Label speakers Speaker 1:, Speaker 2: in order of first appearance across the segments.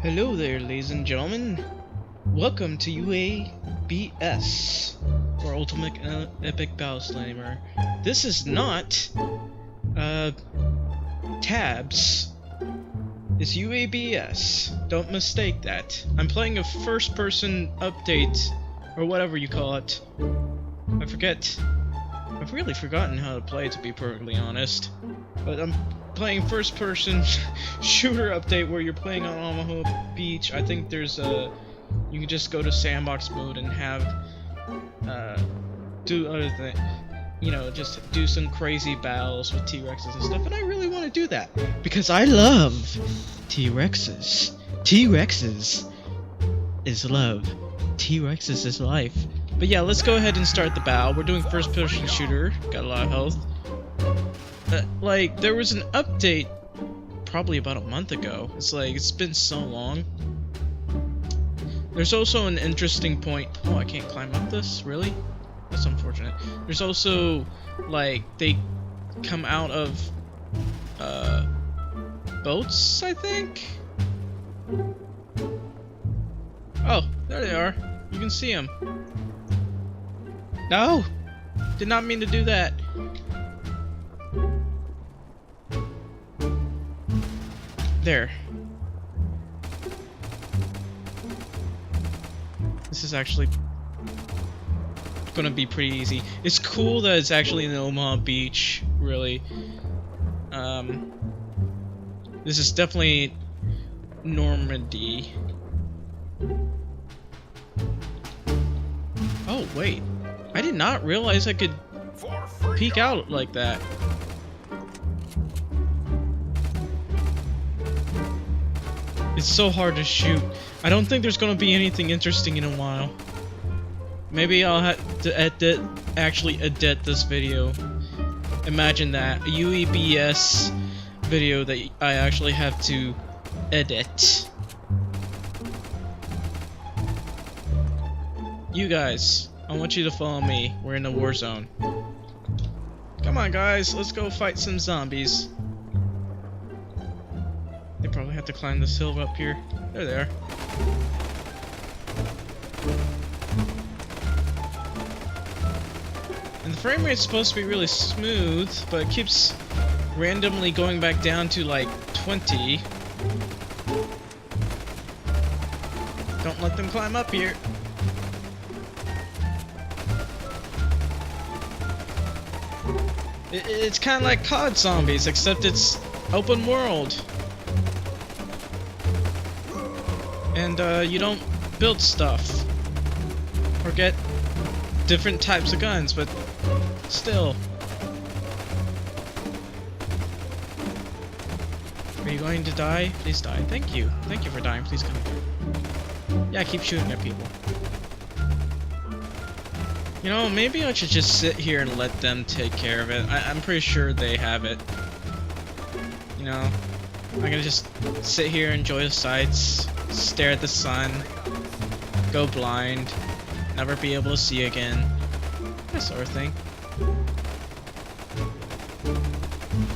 Speaker 1: Hello there, ladies and gentlemen. Welcome to uebs, or Ultimate Epic Battle Slammer. This is not tabs. It's uebs. Don't mistake that. I'm playing a first-person update, or whatever you call it. I forget. I've really forgotten how to play, to be perfectly honest. But I'm playing first-person shooter update where you're playing on Omaha Beach. I think there's a... You can just go to sandbox mode and have... do other things. You know, just do some crazy battles with T-Rexes and stuff. And I really want to do that. Because I love T-Rexes. T-Rexes is love. T-Rexes is life. But yeah, let's go ahead and start the battle. We're doing first-person shooter. Got a lot of health. Like, there was an update probably about a month ago. It's like, it's been so long. There's also an interesting point. Oh, I can't climb up this? Really? That's unfortunate. There's also, like, they come out of, boats, I think? Oh, there they are. You can see them. No! Did not mean to do that. There. This is actually gonna be pretty easy. It's cool that it's actually in Omaha Beach, really. This is definitely Normandy. Oh, wait. I did not realize I could peek out like that. It's so hard to shoot. I don't think there's gonna be anything interesting in a while. Maybe I'll have to actually edit this video. Imagine that, a uebs video that I actually have to edit. You guys, I want you to follow me. We're in a war zone. Come on, guys, let's go fight some zombies. They probably have to climb this hill up here. There they are. And the frame rate's supposed to be really smooth, but it keeps randomly going back down to like 20. Don't let them climb up here. It's kind of like COD Zombies, except it's open world. And you don't build stuff or get different types of guns, but still. Are you going to die? Please die. Thank you. Thank you for dying. Please come here. Yeah, keep shooting at people. You know, maybe I should just sit here and let them take care of it. I'm pretty sure they have it. You know, I'm gonna just sit here, enjoy the sights, stare at the sun, go blind, never be able to see again, that sort of thing.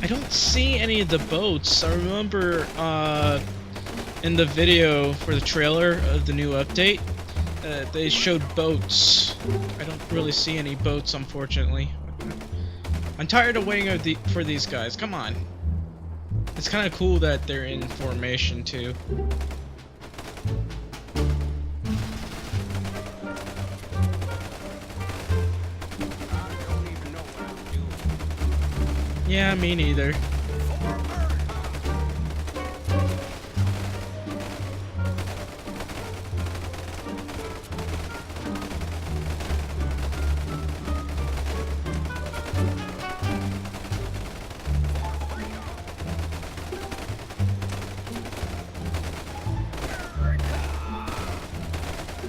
Speaker 1: I don't see any of the boats. I remember in the video for the trailer of the new update, they showed boats. I don't really see any boats, unfortunately. I'm tired of waiting for these guys. Come on. It's kind of cool that they're in formation too. Yeah, me neither.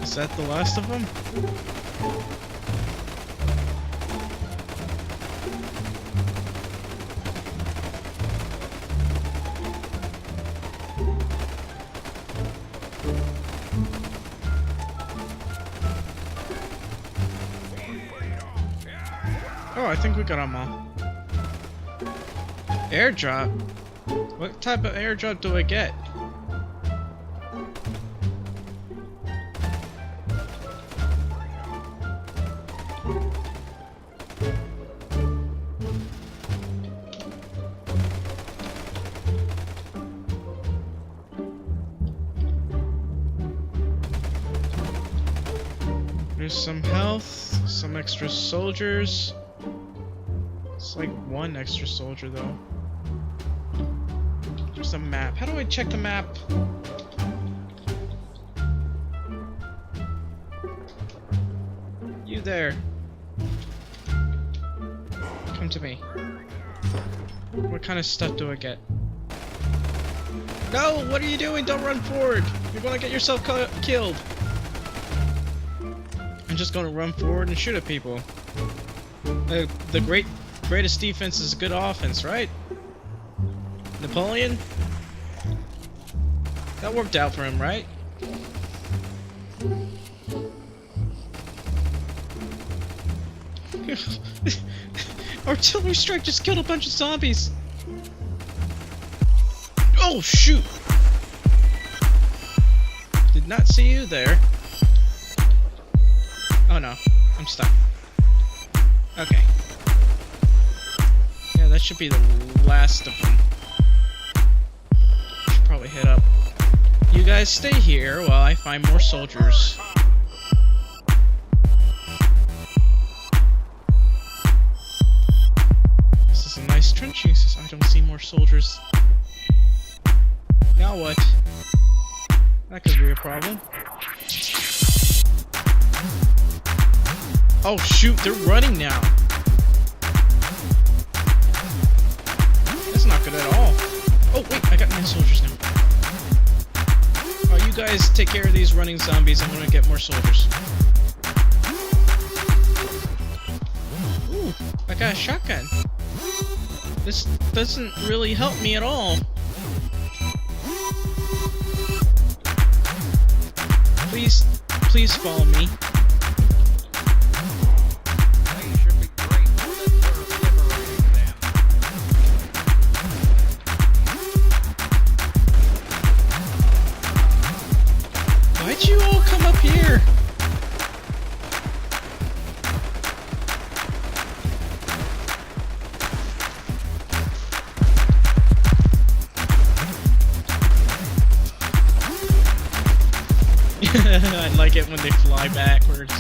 Speaker 1: Is that the last of them? Oh, I think we got them all. Airdrop? What type of airdrop do I get? There's some health, some extra soldiers. It's like one extra soldier though. There's a map. How do I check the map? You there. Come to me. What kind of stuff do I get? No! What are you doing? Don't run forward! You're gonna get yourself killed! I'm just gonna run forward and shoot at people. The greatest defense is good offense, right? Napoleon? That worked out for him, right? Artillery strike just killed a bunch of zombies! Oh, shoot! Did not see you there. Oh no, I'm stuck. Okay. Yeah, that should be the last of them. Should probably head up. You guys stay here while I find more soldiers. This is a nice trenching system. I don't see more soldiers. Now what? That could be a problem. Oh shoot, they're running now. That's not good at all. Oh wait, I got 9 soldiers now. Oh, you guys take care of these running zombies. I'm gonna get more soldiers. Ooh, I got a shotgun. This doesn't really help me at all. Please follow me. Why'd you all come up here? I like it when they fly backwards.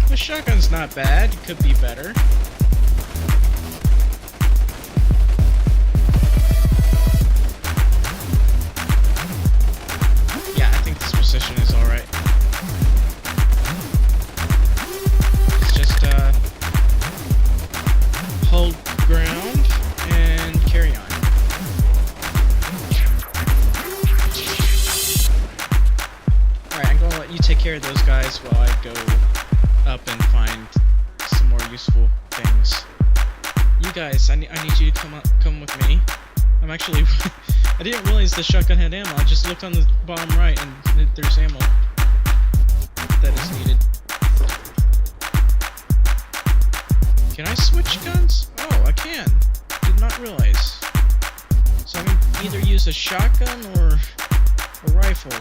Speaker 1: The shotgun's not bad, it could be better. Yeah, I think this position is alright. Hold ground and carry on. Alright, I'm gonna let you take care of those guys while I go up and find some more useful things. You guys, I need you to come with me. I'm actually I didn't realize the shotgun had ammo. I just looked on the bottom right and there's ammo that is needed. Can I switch guns? Oh, I can. Did not realize. So I can either use a shotgun or a rifle.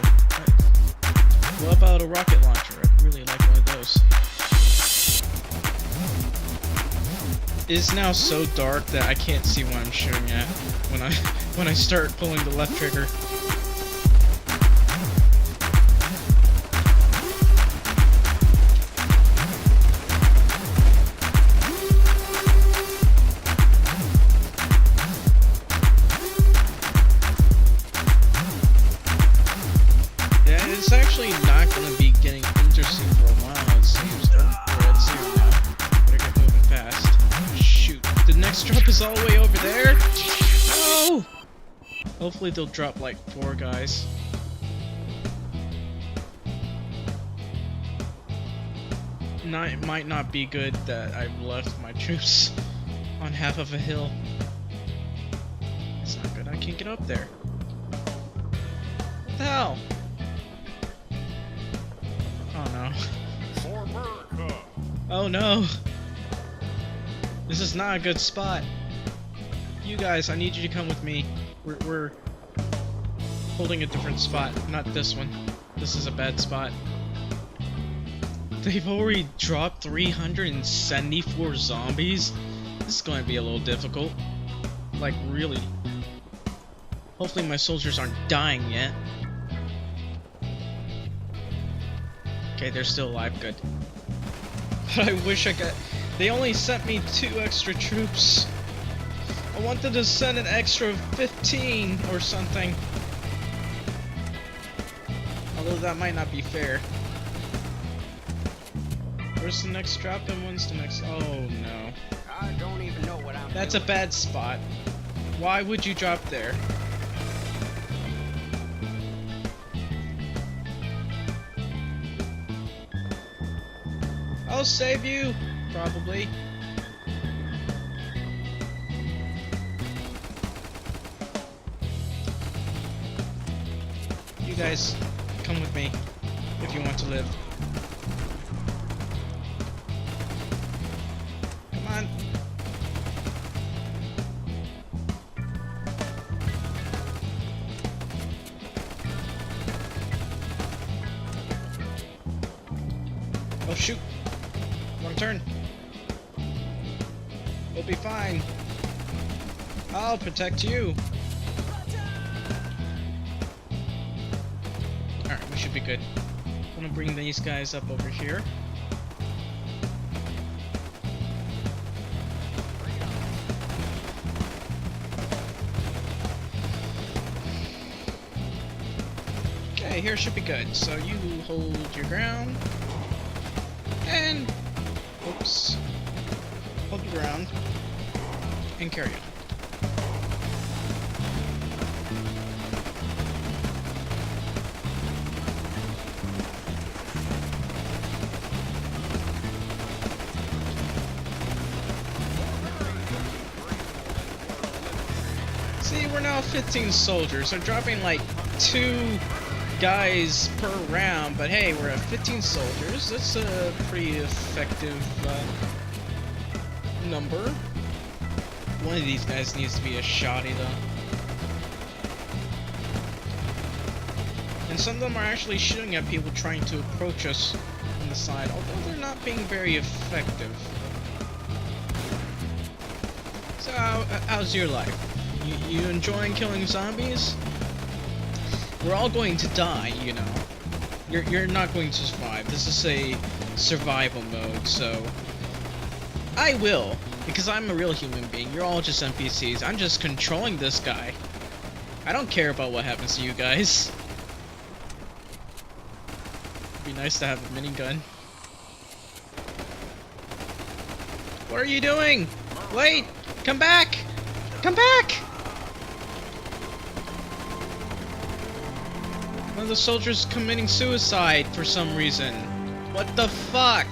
Speaker 1: What about a rocket launcher? I'd really like one of those. It is now so dark that I can't see what I'm shooting at when I start pulling the left trigger. It's actually not going to be getting interesting for a while, it seems. We're at 0 now. Better get moving fast. Shoot. The next drop is all the way over there? No! Hopefully they'll drop like 4 guys. It might not be good that I've left my troops on half of a hill. It's not good. I can't get up there. What the hell? Oh no. For America. Oh no. This is not a good spot. You guys, I need you to come with me. We're holding a different spot, not this one. This is a bad spot. They've already dropped 374 zombies. This is going to be a little difficult. Like, really. Hopefully my soldiers aren't dying yet. Okay, they're still alive, good. But I wish I got... They only sent me 2 extra troops. I wanted to send an extra 15 or something. Although that might not be fair. Where's the next drop and when's the next... Oh no.
Speaker 2: I don't even know what I'm
Speaker 1: That's a bad spot. Why would you drop there? I'll save you, probably. You guys, come with me if you want to live. Come on. Oh shoot. Wrong turn. We'll be fine. I'll protect you. Alright, we should be good. I'm gonna bring these guys up over here. Okay, here should be good. So you hold your ground. And... Oops. Hold your ground. And carry on. See, we're now 15 soldiers. They're dropping like 2 guys per round, but hey, we're at 15 soldiers. That's a pretty effective number. One of these guys needs to be a shotty though. And some of them are actually shooting at people trying to approach us on the side, although they're not being very effective. So, how's your life? You enjoying killing zombies? We're all going to die, you know. You're not going to survive. This is a survival mode, so... I will, because I'm a real human being. You're all just NPCs. I'm just controlling this guy. I don't care about what happens to you guys. It'd be nice to have a minigun. What are you doing? Wait! Come back! Come back! One of the soldiers committing suicide for some reason. What the fuck?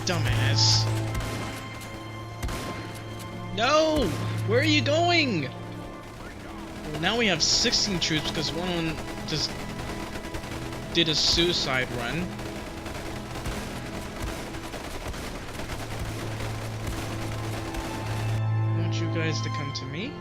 Speaker 1: Dumbass. No! Where are you going? Well, now we have 16 troops because one of them just did a suicide run. You guys to come to me.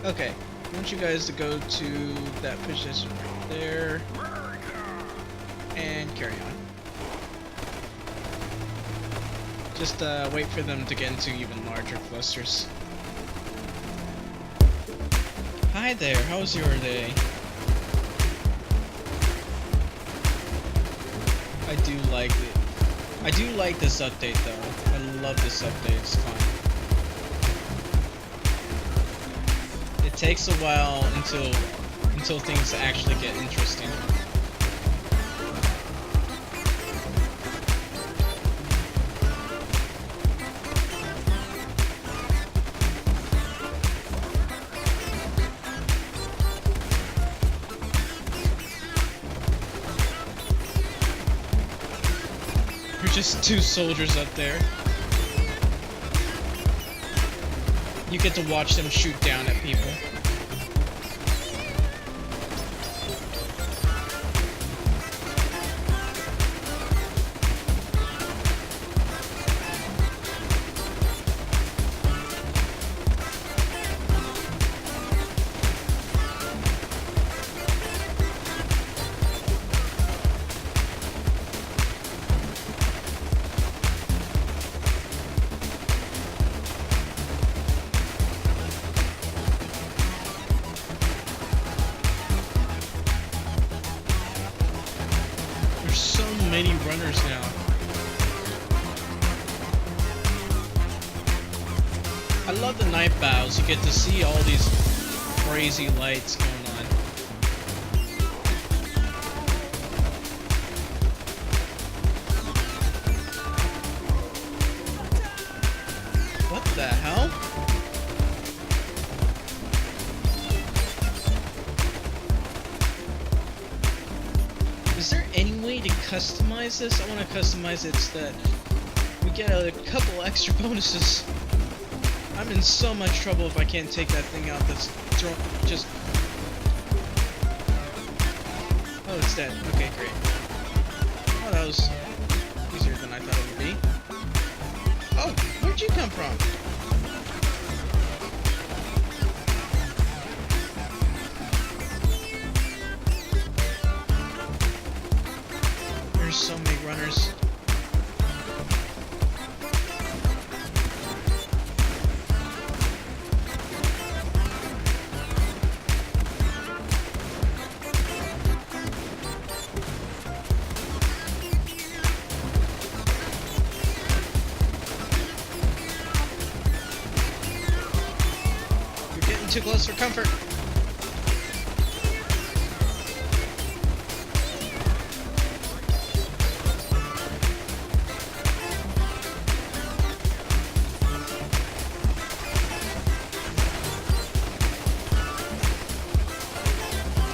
Speaker 1: Okay, I want you guys to go to that position right there and carry on. Just wait for them to get into even larger clusters. Hi there, how's your day? I do like it. I do like this update though. I love this update, it's fun. It takes a while until things actually get interesting. Just 2 soldiers up there. you get to watch them shoot down at people. There's so many runners now. I love the night battles. You get to see all these crazy lights going on. What the hell? Is there any way to customize this? I want to customize it so that we get a couple extra bonuses. I'm in so much trouble if I can't take that thing out that's just... Oh, it's dead. Okay, great. Oh, that was easier than I thought it would be. Oh, where'd you come from? There's so many runners. You're getting too close for comfort.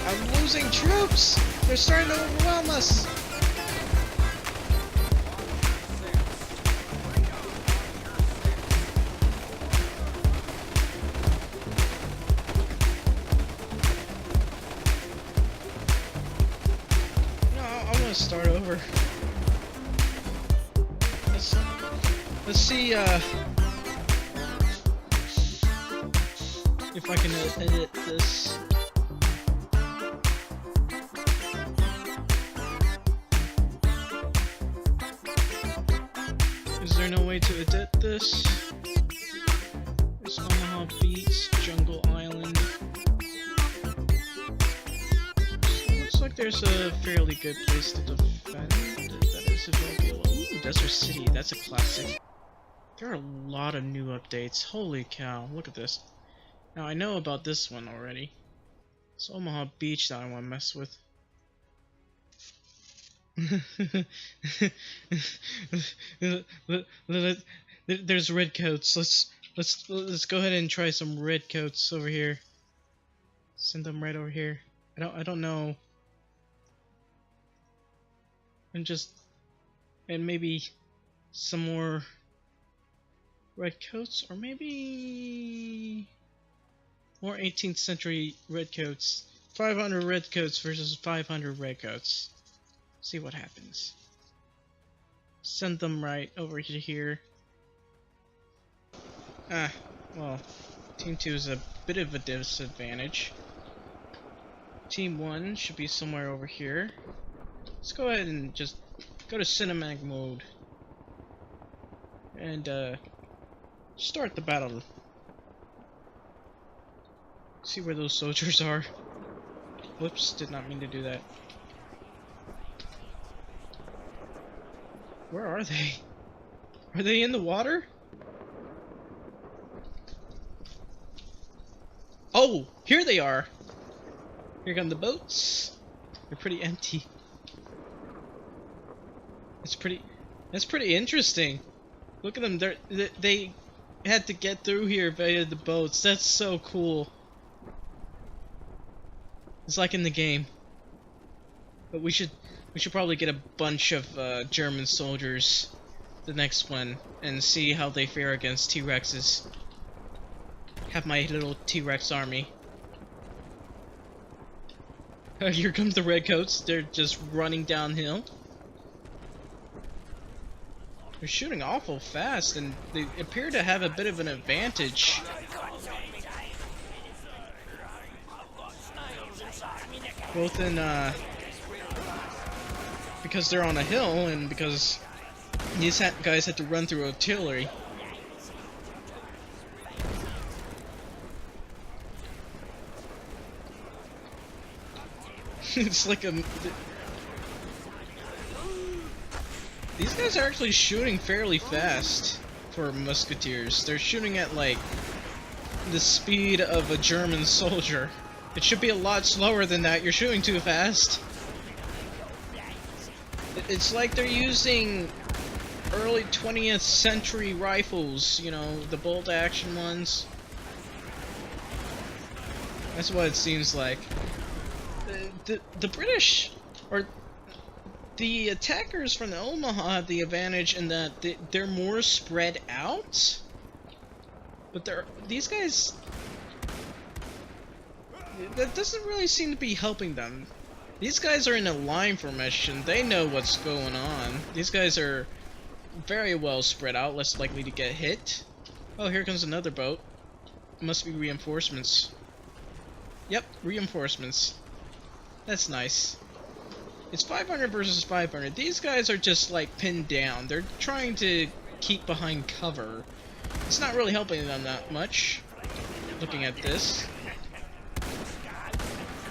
Speaker 1: I'm losing troops! They're starting to overwhelm us! No, I want to start over. Let's see, if I can edit this. Is there no way to edit this? There's Omaha Beach, Jungle Island. Looks like there's a fairly good place to defend that is available. Ooh, Desert City, that's a classic. There are a lot of new updates. Holy cow, look at this. Now I know about this one already. It's Omaha Beach that I want to mess with. There's red coats. Let's go ahead and try some red coats over here. Send them right over here. I don't know. And maybe some more red coats, or maybe more 18th century red coats. 500 red coats versus 500 red coats. See what happens. Send them right over to here. Ah, well, Team 2 is a bit of a disadvantage. Team 1 should be somewhere over here. Let's go ahead and just go to cinematic mode. And, start the battle. See where those soldiers are. Whoops, did not mean to do that. Where are they? Are they in the water? Oh, here they are. Here come the boats. They're pretty empty. That's pretty interesting. Look at them. They had to get through here via the boats. That's so cool. It's like in the game. But we should probably get a bunch of German soldiers the next one and see how they fare against T-Rexes. have my little T-Rex army. Here comes the redcoats. They're just running downhill. They're shooting awful fast, and they appear to have a bit of an advantage. Both in, because they're on a hill, and because these guys had to run through artillery. It's like a... These guys are actually shooting fairly fast for musketeers. They're shooting at, like, the speed of a German soldier. It should be a lot slower than that. You're shooting too fast. It's like they're using early 20th century rifles, you know, the bolt action ones. That's what it seems like. The British, or the attackers from the Omaha, have the advantage in that they're more spread out. But these guys, that doesn't really seem to be helping them. These guys are in a line formation. They know what's going on. These guys are very well spread out, less likely to get hit. Oh, here comes another boat. Must be reinforcements. Yep, reinforcements. That's nice. It's 500 versus 500. These guys are just like pinned down. They're trying to keep behind cover. It's not really helping them that much. Looking at this.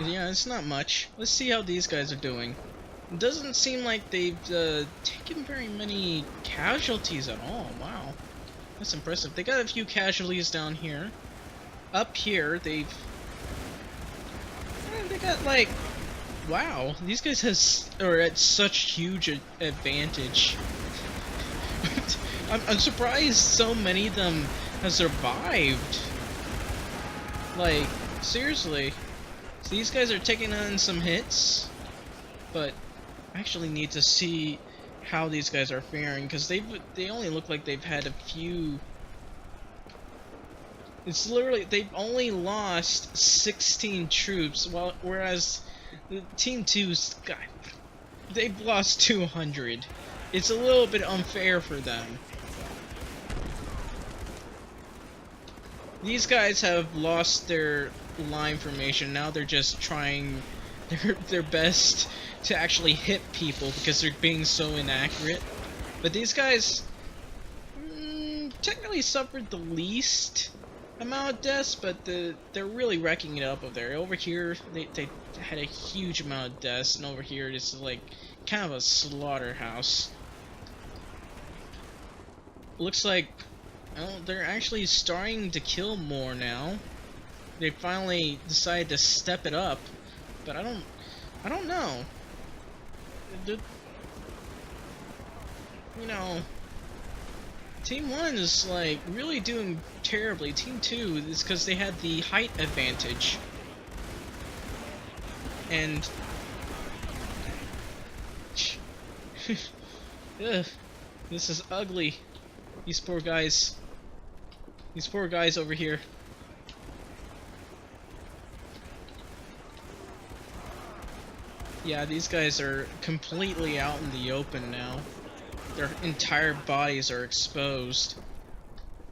Speaker 1: Yeah, it's not much. Let's see how these guys are doing. It doesn't seem like they've taken very many casualties at all. Wow. That's impressive. They got a few casualties down here. Up here, they got like... Wow, these guys are at such huge advantage. I'm surprised so many of them have survived. Like, seriously. So these guys are taking on some hits, but I actually need to see how these guys are faring, because they only look like they've had a few. It's literally, they've only lost 16 troops, whereas Team 2's, God, they've lost 200. It's a little bit unfair for them. These guys have lost their line formation. Now they're just trying their best to actually hit people because they're being so inaccurate. But these guys technically suffered the least amount of deaths, but they're really wrecking it up over there. Over here, they had a huge amount of deaths, and over here it's like kind of a slaughterhouse. Looks like, well, they're actually starting to kill more now. They finally decided to step it up, but I don't know. You know, Team 1 is like really doing terribly. Team 2 is because they had the height advantage. And ugh, this is ugly. These poor guys. These poor guys over here. Yeah, these guys are completely out in the open now. Their entire bodies are exposed.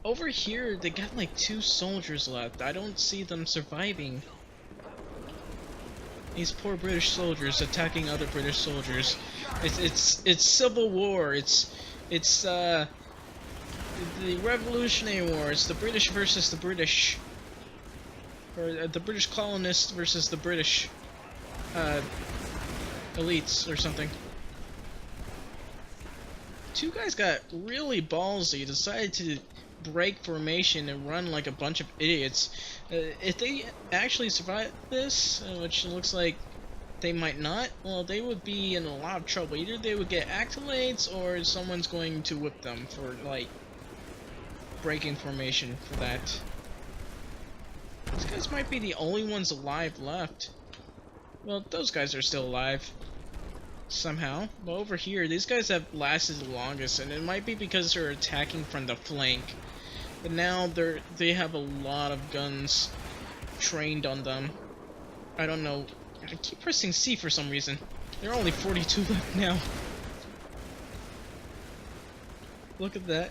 Speaker 1: Over here, they got like 2 soldiers left. I don't see them surviving. These poor British soldiers attacking other British soldiers. It's civil war. It's the Revolutionary War. It's the British versus the British, or the British colonists versus the British elites or something. 2 guys got really ballsy, decided to break formation and run like a bunch of idiots. If they actually survive this, which looks like they might not, well, they would be in a lot of trouble. Either they would get accolades, or someone's going to whip them for, like, breaking formation for that. These guys might be the only ones alive left. Well, those guys are still alive. Somehow. But over here, these guys have lasted the longest, and it might be because they're attacking from the flank. But now they have a lot of guns trained on them. I don't know. I keep pressing C for some reason. There are only 42 left now. Look at that.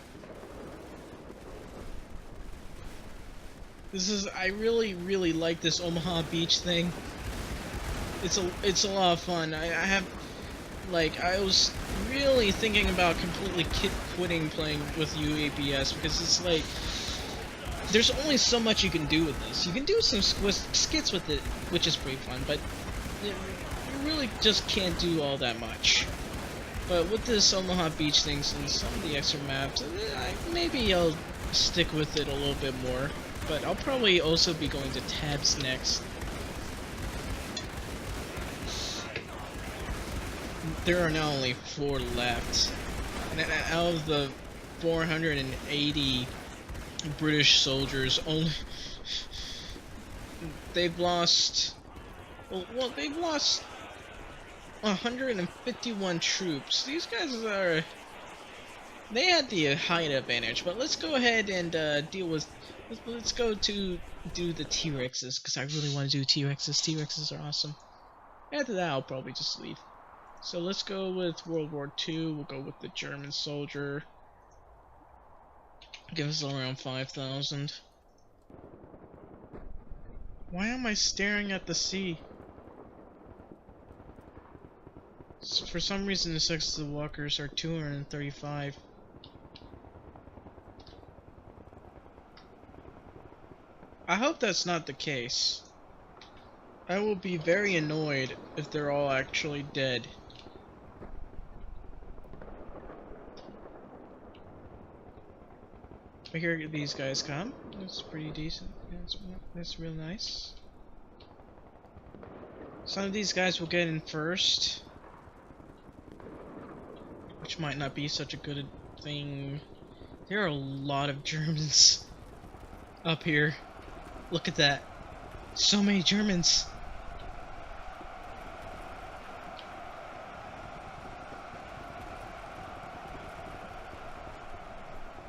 Speaker 1: I really like this Omaha Beach thing. It's a lot of fun. I was really thinking about completely quitting playing with uebs because it's like there's only so much you can do with this. You can do some skits with it, which is pretty fun, but you really just can't do all that much. But with this Omaha Beach things and some of the extra maps, maybe I'll stick with it a little bit more. But I'll probably also be going to tabs next. There are now only 4 left. And out of the 480 British soldiers, they've lost 151 troops. These guys they had the height advantage, but let's go ahead and let's go to do the T-Rexes, because I really want to do T-Rexes. T-Rexes are awesome. After that, I'll probably just leave. So let's go with World War II. We'll go with the German soldier. Give us around 5,000. Why am I staring at the sea? For some reason, the sex of the walkers are 235. I hope that's not the case. I will be very annoyed if they're all actually dead. I hear these guys come. That's pretty decent. That's real nice. Some of these guys will get in first, which might not be such a good thing. There are a lot of Germans up here. Look at that. So many Germans.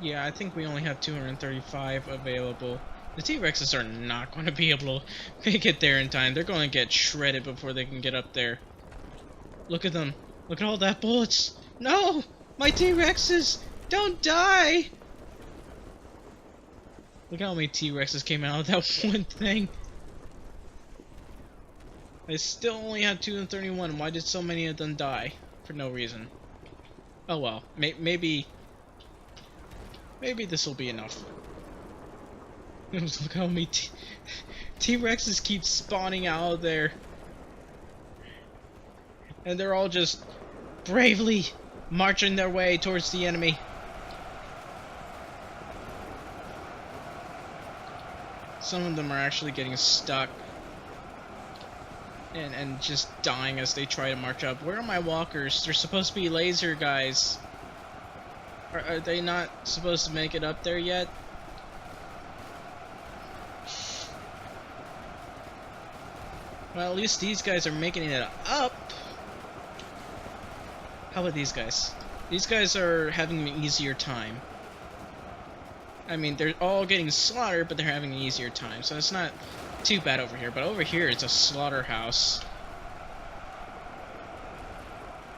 Speaker 1: Yeah, I think we only have 235 available. The T-Rexes are not going to be able to make it there in time. They're going to get shredded before they can get up there. Look at them. Look at all that bullets. No! My T-Rexes! Don't die! Look how many T-Rexes came out of that one thing. I still only have 231. Why did so many of them die? For no reason. Oh well. Maybe this will be enough. Look how many T-Rexes keep spawning out of there. And they're all just bravely marching their way towards the enemy. Some of them are actually getting stuck and just dying as they try to march up. Where are my walkers? They're supposed to be laser guys. Are they not supposed to make it up there yet? Well, at least these guys are making it up. How about these guys? These guys are having an easier time. I mean, they're all getting slaughtered, but they're having an easier time, so it's not too bad over here. But over here, it's a slaughterhouse.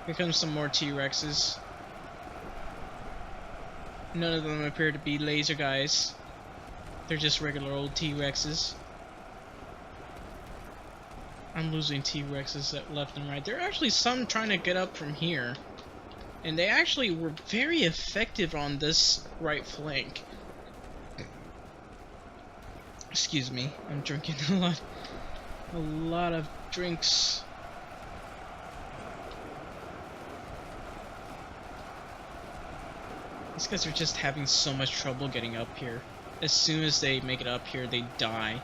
Speaker 1: Here comes some more T-Rexes. None of them appear to be laser guys. They're just regular old T-Rexes. I'm losing T-Rexes left and right. There are actually some trying to get up from here. And they actually were very effective on this right flank. Excuse me, I'm drinking a lot of drinks. These guys are just having so much trouble getting up here. As soon as they make it up here, they die.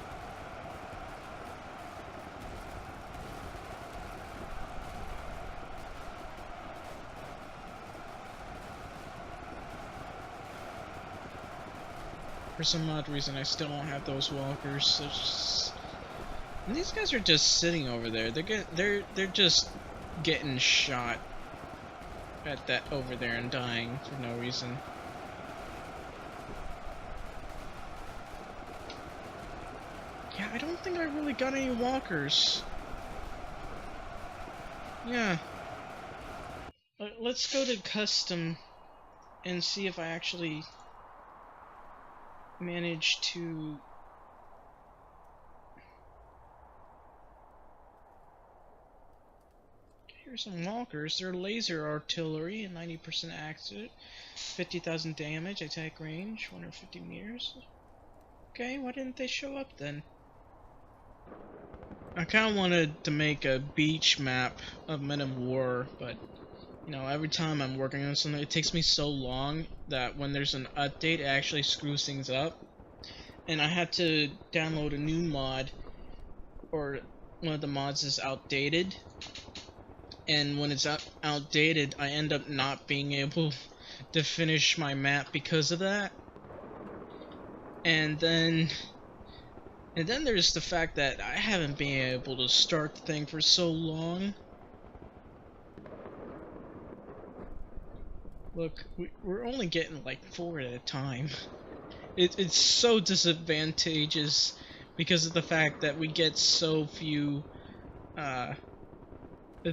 Speaker 1: For some odd reason, I still don't have those walkers. And these guys are just sitting over there. They're just getting shot at that over there and dying for no reason. I don't think I really got any walkers. Yeah. Let's go to custom and see if I actually manage to... Here's some walkers. They're laser artillery and 90% accurate. 50,000 damage, attack range, 150 meters. Okay, why didn't they show up then? I kind of wanted to make a beach map of Men of War, but you know, every time I'm working on something, it takes me so long that when there's an update, it actually screws things up. And I had to download a new mod, or one of the mods is outdated. And when it's outdated, I end up not being able to finish my map because of that. And then there's the fact that I haven't been able to start the thing for so long. Look, we're only getting like 4 at a time. It's so disadvantageous because of the fact that we get so few of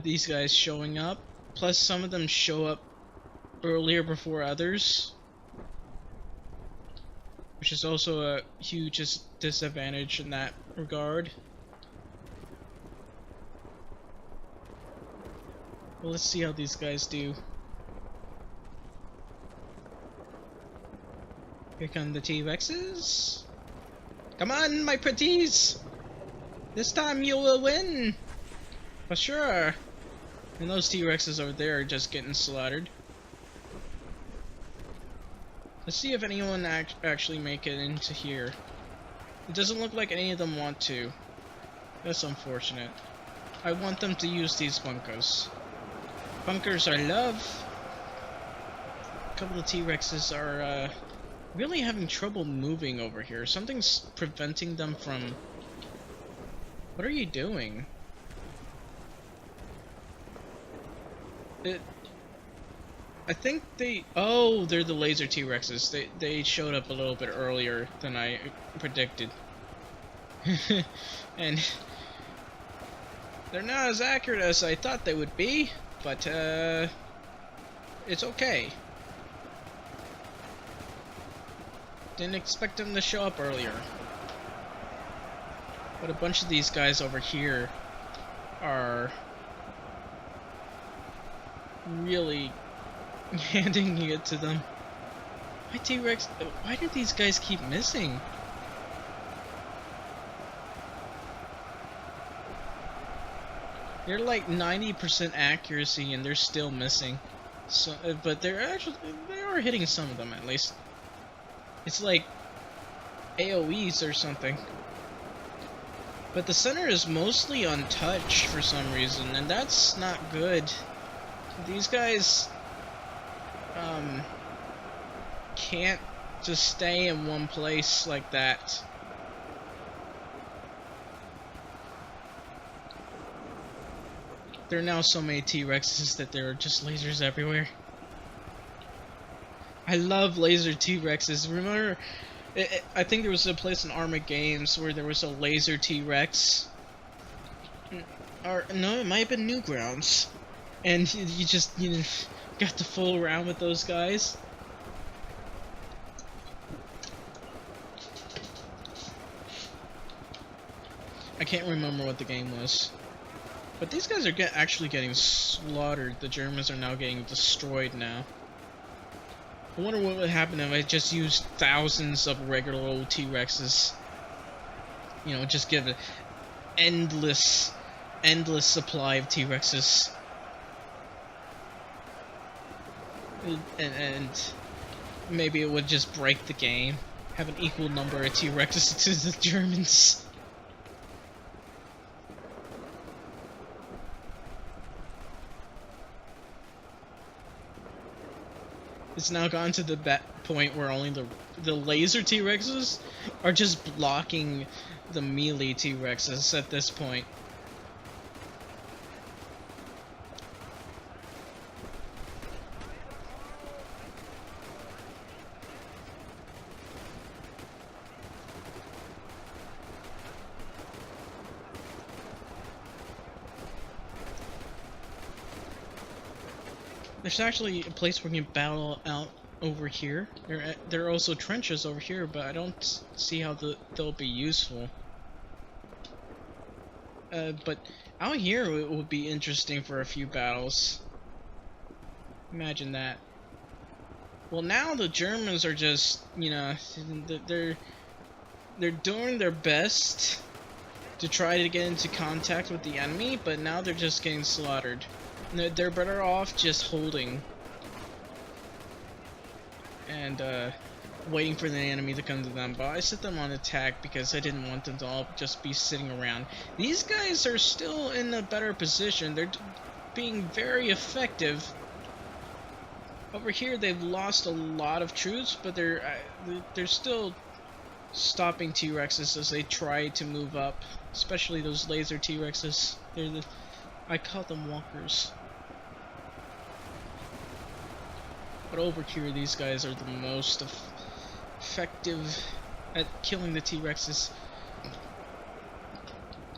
Speaker 1: these guys showing up. Plus some of them show up earlier before others, which is also a huge disadvantage in that regard. Well, let's see how these guys do. Here come the T-Rexes. Come on, my pretties! This time you will win! For sure! And those T-Rexes over there are just getting slaughtered. Let's see if anyone actually make it into here. It doesn't look like any of them want to. That's unfortunate. I want them to use these bunkers. Bunkers I love. A couple of T-Rexes are really having trouble moving over here. Something's preventing them from... What are you doing? I think they... Oh, they're the laser T-Rexes. They showed up a little bit earlier than I predicted. And they're not as accurate as I thought they would be, but it's okay. Didn't expect them to show up earlier. But a bunch of these guys over here are really handing it to them. Why T-Rex? Why do these guys keep missing? They're like 90% accuracy and they're still missing. So, but they are hitting some of them at least. It's like AoEs or something. But the center is mostly untouched for some reason, and that's not good. These guys can't just stay in one place like that. There are now so many T-Rexes that there are just lasers everywhere. I love laser T-Rexes. Remember, I think there was a place in Armored Games where there was a laser T-Rex. Or, no, it might have been Newgrounds. And you just, got to fool around with those guys. I can't remember what the game was. But these guys are actually getting slaughtered. The Germans are now getting destroyed now. I wonder what would happen if I just used thousands of regular old T-Rexes. You know, just give an endless supply of T-Rexes. And maybe it would just break the game. Have an equal number of T-Rexes to the Germans. It's now gone to the point where only the laser T-Rexes are just blocking the melee T-Rexes at this point. There's actually a place where we can battle out over here. There are also trenches over here, but I don't see how they'll be useful. But out here it would be interesting for a few battles. Imagine that. Well, now the Germans are just, you know, they're doing their best to try to get into contact with the enemy, but now they're just getting slaughtered. They're better off just holding and waiting for the enemy to come to them. But I set them on attack because I didn't want them to all just be sitting around. These guys are still in a better position. They're being very effective. Over here they've lost a lot of troops, but they're still stopping T-Rexes as they try to move up, especially those laser T-Rexes. I call them walkers. But over here, these guys are the most effective at killing the T-Rexes.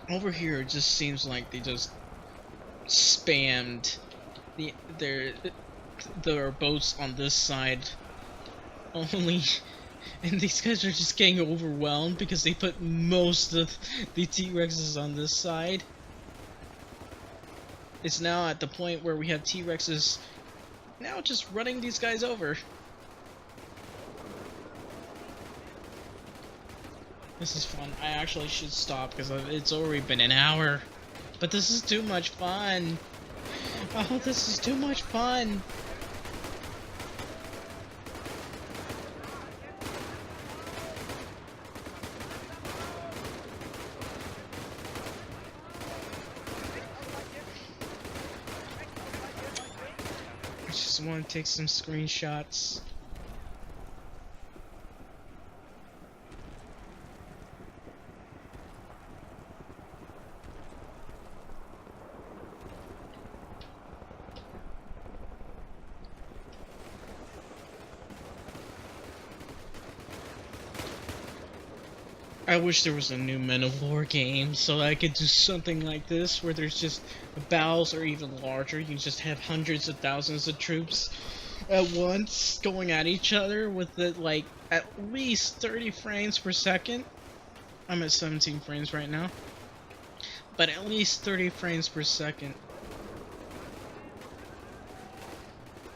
Speaker 1: Over here, it just seems like they just spammed their boats on this side only. And these guys are just getting overwhelmed because they put most of the T-Rexes on this side. It's now at the point where we have T-Rexes now just running these guys over. This is fun. I actually should stop because it's already been an hour. But this is too much fun. Oh, this is too much fun. I just want to take some screenshots. I wish there was a new Men of War game so I could do something like this where there's just the battles are even larger. You just have hundreds of thousands of troops at once going at each other with it like at least 30 frames per second. I'm at 17 frames right now, but at least 30 frames per second.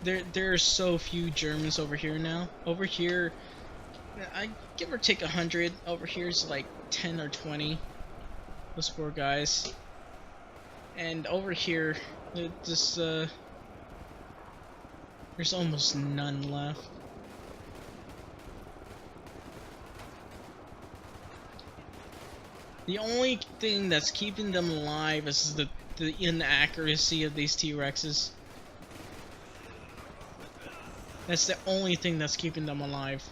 Speaker 1: There are so few Germans over here now. Over here, I give or take 100. Over here is like 10 or 20. Those poor guys. And over here, there's almost none left. The only thing that's keeping them alive is the inaccuracy of these T-Rexes. That's the only thing that's keeping them alive.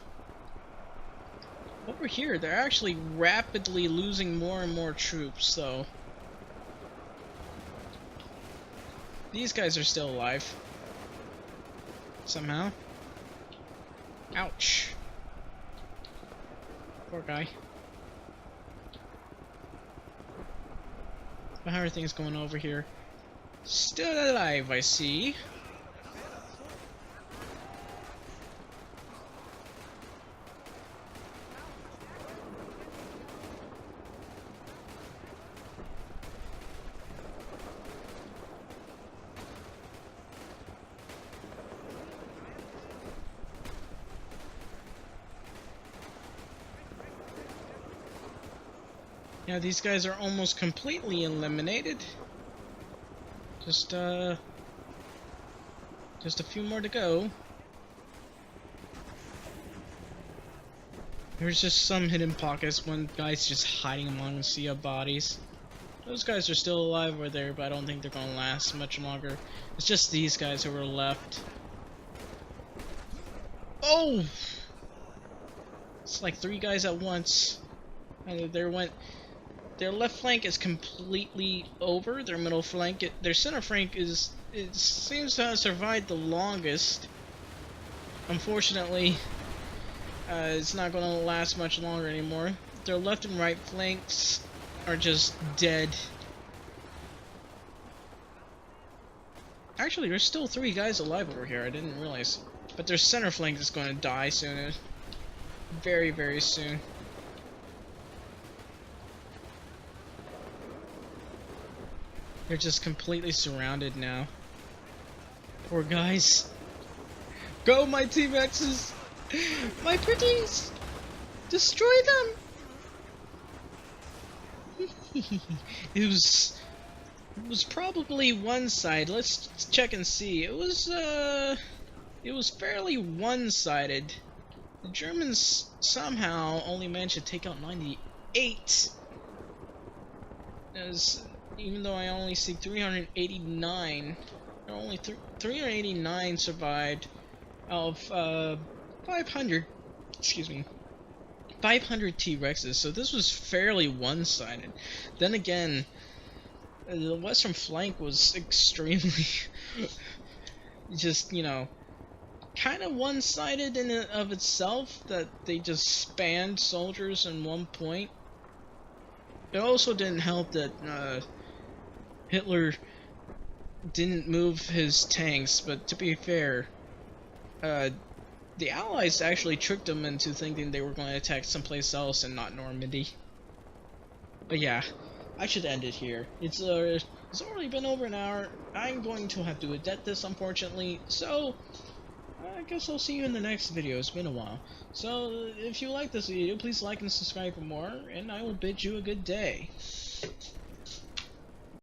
Speaker 1: Over here, they're actually rapidly losing more and more troops, though. These guys are still alive. Somehow. Ouch. Poor guy. But how are things going over here? Still alive, I see. Yeah, these guys are almost completely eliminated. Just a few more to go. There's just some hidden pockets. One guy's just hiding among a sea of bodies. Those guys are still alive over there, but I don't think they're gonna last much longer. It's just these guys who are left. Oh! It's like 3 guys at once. And their left flank is completely over. Their middle flank, their center flank it seems to have survived the longest. Unfortunately, it's not going to last much longer anymore. Their left and right flanks are just dead. Actually, there's still 3 guys alive over here. I didn't realize. But their center flank is going to die soon. Very, very soon. They're just completely surrounded now. Poor guys. Go, my T-Rexes! My pretties! Destroy them! It was probably one side. Let's check and see. It was fairly one-sided. The Germans somehow only managed to take out 98. Even though I only see 389, only 389 survived out of 500. Excuse me. 500 T-Rexes. So this was fairly one-sided. Then again, the western flank was extremely just, you know, kind of one-sided in and of itself, that they just spanned soldiers in one point. It also didn't help that Hitler didn't move his tanks, but to be fair, the Allies actually tricked him into thinking they were going to attack someplace else and not Normandy. But yeah, I should end it here. It's already been over an hour. I'm going to have to edit this, unfortunately, so I guess I'll see you in the next video. It's been a while. So if you like this video, please like and subscribe for more, and I will bid you a good day.